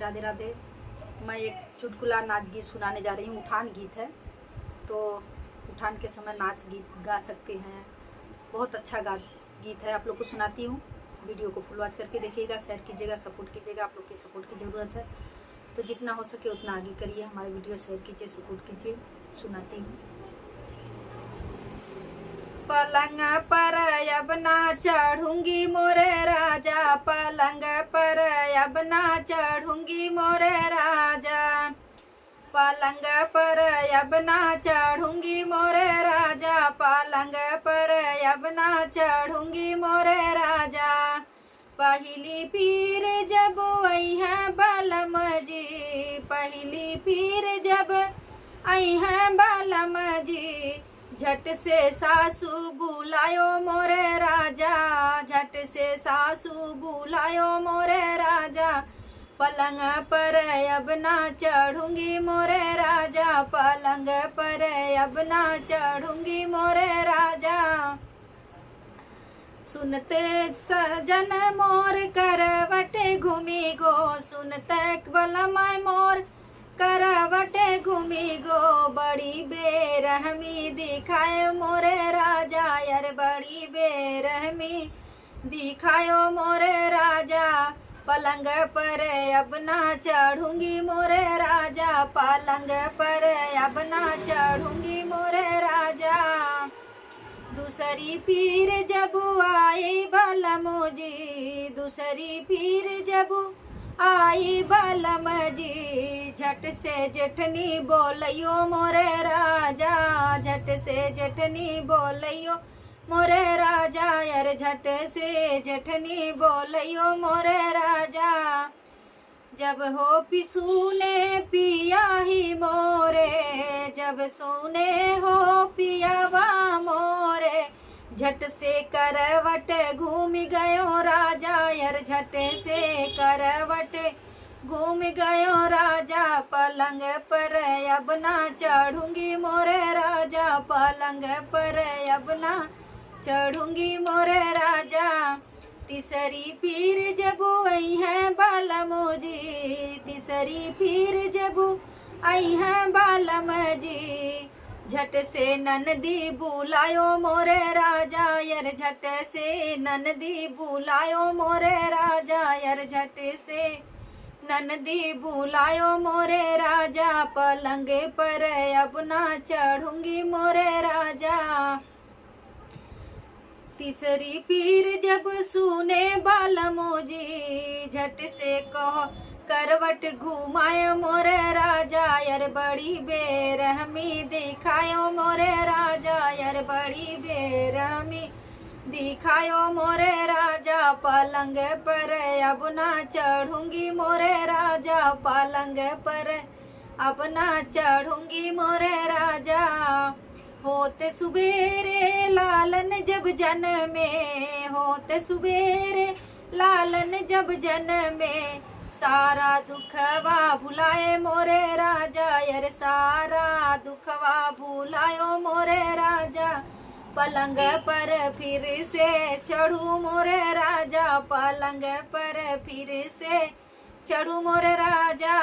राधे राधे। मैं एक चुटकुला नाच गीत सुनाने जा रही हूँ। उठान गीत है, तो उठान के समय नाच गीत गा सकते हैं। बहुत अच्छा गीत है, आप लोग को सुनाती हूँ। वीडियो को फुल वॉच करके देखिएगा, शेयर कीजिएगा, सपोर्ट कीजिएगा। आप लोग की सपोर्ट की ज़रूरत है, तो जितना हो सके उतना आगे करिए, हमारे वीडियो शेयर कीजिए, सपोर्ट कीजिए। सुनाती हूँ। पलंग पर अब ना चढ़ूंगी मोरे राजा, पलंग पर अब ना चढ़ूंगी मोरे राजा, पलंग पर अब ना चढ़ूंगी मोरे राजा, पलंग पर अब ना चढ़ूंगी मोरे राजा। पहली पीर जब आई है बालम जी, पहली पीर जब आई है बालम जी, झट से सासू बुलायो मोरे राजा, झट से सासू बुलायो मोरे राजा, पलंग पर अब ना चढ़ूंगी मोरे राजा, पलंग पर अब ना चढ़ूंगी मोरे राजा। सुनते सजन मोर करवटे घूमी गो, सुनते बलम मोर करवटे घूमी गो, बड़ी बेरहमी दिखाए मोरे राजा, यार बड़ी बेरहमी दिखायो मोरे राजा। पलंग पर अब ना चढ़ूंगी मोरे राजा, पलंग पर अब ना चढ़ूंगी मोरे राजा। दूसरी पीर जब आई बालमो जी, दूसरी पीर जब आई बालम जी, झट से जेठनी बोलियो मोरे राजा, झट से जेठनी बोलियो मोरे राजा, यार झट से जेठनी बोलियो मोरे राजा। जब हो पिसूने पिया ही मोरे, जब सोने हो पियावा मोरे, झट से करवट घूम गयो राजा, यार झट से करवट घूम गयो राजा। पलंग पर अब ना चढ़ूंगी मोरे राजा, पलंग पर अब ना चढ़ूंगी मोरे राजा। तीसरी पीर जब आई है बालमो जी, तीसरी पीर जब आई है बालम जी, झट से ननदी बुलायो मोरे राजा, यार झट से ननदी बुलायो मोरे राजा, यार झट से ननदी बुलायो मोरे राजा। पलंग पर अब ना चढ़ूंगी मोरे राजा। तीसरी पीर जब सुने बालमो जी, झट से कहो करवट घुमायो मोरे राजा, यार बड़ी बेरहमी दिखायो मोरे राजा, यार बड़ी बेरहमी दिखायो मोरे राजा। पलंग पर अब ना चढ़ूंगी मोरे राजा, पलंग पर अब ना चढ़ूंगी मोरे राजा। होते सुबेरे लालन जब जन्मे, होते सुबेरे लालन जब जन्मे, सारा दुखवा भुलाए मोरे राजा, यार सारा दुखवा भुलायो मोरे राजा। पलंग पर फिर से चढ़ू मोरे राजा, पलंग पर फिर से चढ़ू मोरे राजा।